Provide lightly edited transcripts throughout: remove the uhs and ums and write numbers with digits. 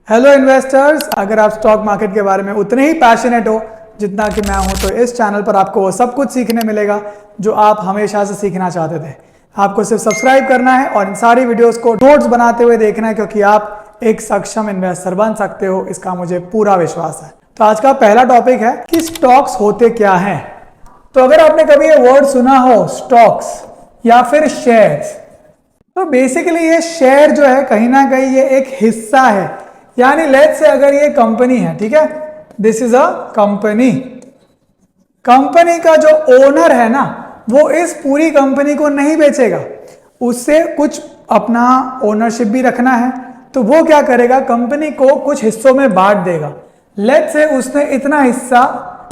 Hello investors, अगर आप stock market के बारे में उतने ही पैशनेट हो जितना कि मैं हूं, तो इस चैनल पर आपको वो सब कुछ सीखने मिलेगा जो आप हमेशा से सीखना चाहते थे। आपको सिर्फ सब्सक्राइब करना है और इन सारी वीडियोस को नोट्स बनाते हुए देखना है, क्योंकि आप एक सक्षम इन्वेस्टर बन सकते हो, इसका मुझे पूरा विश्वास है। तो आज का पहला टॉपिक है कि स्टॉक्स होते क्या हैं। तो अगर आपने कभी ये वर्ड सुना हो स्टॉक्स या फिर शेयर्स, तो बेसिकली ये शेयर जो है कहीं ना कहीं ये एक हिस्सा है। यानी लेट्स से अगर ये कंपनी है, ठीक है, this is a company. Company का जो ओनर है ना, वो इस पूरी कंपनी को नहीं बेचेगा, उससे कुछ अपना ओनरशिप भी रखना है। तो वो क्या करेगा, कंपनी को कुछ हिस्सों में बांट देगा। लेट्स से उसने इतना हिस्सा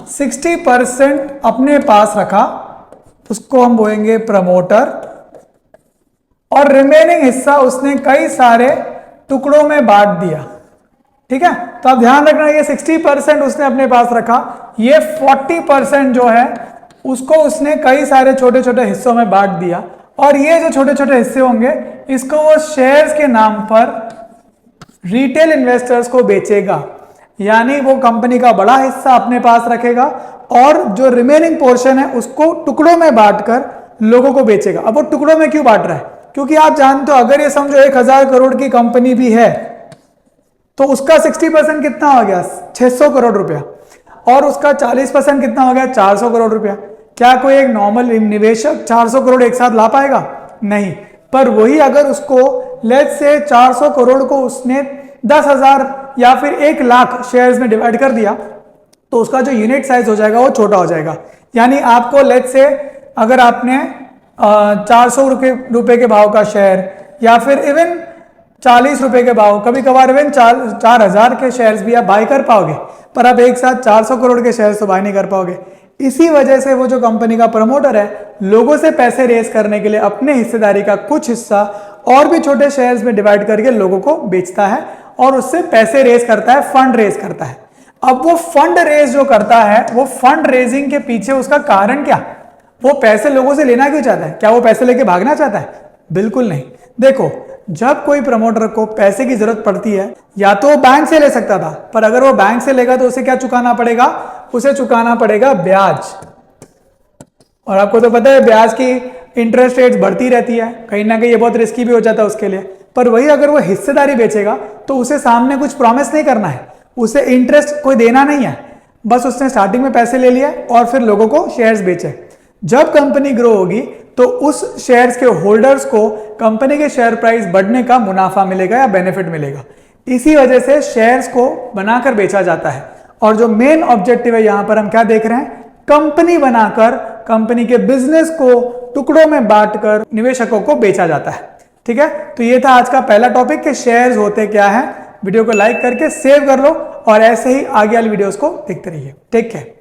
60% अपने पास रखा, उसको हम बोलेंगे प्रमोटर, और रिमेनिंग हिस्सा उसने कई सारे टुकड़ों में बांट दिया। ठीक है, तो आप ध्यान रखना, ये 60% उसने अपने पास रखा, ये 40% जो है उसको उसने कई सारे छोटे छोटे हिस्सों में बांट दिया। और ये जो छोटे छोटे हिस्से होंगे, इसको वो शेयर्स के नाम पर रिटेल इन्वेस्टर्स को बेचेगा। यानी वो कंपनी का बड़ा हिस्सा अपने पास रखेगा और जो रिमेनिंग पोर्शन है उसको टुकड़ों में बांटकर लोगों को बेचेगा। अब वो टुकड़ों में क्यों बांट रहा है, क्योंकि आप जानते हो अगर ये समझो 1000 करोड़ की कंपनी भी है, तो उसका 60% कितना हो गया, 600 करोड़ रुपया, और उसका 40% कितना हो गया, 400 करोड़ रुपया। क्या कोई एक नॉर्मल निवेशक 400 करोड़ एक साथ ला पाएगा? नहीं। पर वही अगर उसको लेट्स से 400 करोड़ को उसने 10,000 या फिर 1 लाख शेयर्स में डिवाइड कर दिया, तो उसका जो यूनिट साइज हो जाएगा वो छोटा हो जाएगा। यानी आपको लेट्स से अगर आपने 400 रुपए के भाव का शेयर या फिर इवन 40 रुपए के भाव, कभी कभार इवन 4,000 के शेयर्स भी आप बाय कर पाओगे, पर आप एक साथ 400 करोड़ के शेयर्स तो बाय नहीं कर पाओगे। इसी वजह से वो जो कंपनी का प्रमोटर है, लोगों से पैसे रेज करने के लिए अपने हिस्सेदारी का कुछ हिस्सा और भी छोटे शेयर्स में डिवाइड करके लोगों को बेचता है और उससे पैसे रेज करता है, फंड रेज करता है। अब वो फंड रेज जो करता है, वो फंड रेजिंग के पीछे उसका कारण क्या, वो पैसे लोगों से लेना क्यों चाहता है? क्या वो पैसे लेके भागना चाहता है? बिल्कुल नहीं। देखो, जब कोई प्रमोटर को पैसे की जरूरत पड़ती है, या तो वो बैंक से ले सकता था, पर अगर वो बैंक से लेगा तो उसे क्या चुकाना पड़ेगा, उसे चुकाना पड़ेगा ब्याज। और आपको तो पता है ब्याज की इंटरेस्ट रेट्स बढ़ती रहती है, कहीं ना कहीं ये बहुत रिस्की भी हो जाता है उसके लिए। पर वही अगर वो हिस्सेदारी बेचेगा तो उसे सामने कुछ प्रॉमिस नहीं करना है, उसे इंटरेस्ट कोई देना नहीं है, बस उसने स्टार्टिंग में पैसे ले लिए और फिर लोगों को शेयर्स बेचे। जब कंपनी ग्रो होगी तो उस शेयर्स के होल्डर्स को कंपनी के शेयर प्राइस बढ़ने का मुनाफा मिलेगा या बेनिफिट मिलेगा। इसी वजह से शेयर्स को बनाकर बेचा जाता है। और जो मेन ऑब्जेक्टिव है यहां पर हम क्या देख रहे हैं, कंपनी बनाकर कंपनी के बिजनेस को टुकड़ों में बांटकर निवेशकों को बेचा जाता है। ठीक है, तो ये था आज का पहला टॉपिक कि शेयर्स होते क्या है। वीडियो को लाइक करके सेव कर लो और ऐसे ही आगे वाली वीडियोस को देखते रहिए। Take care.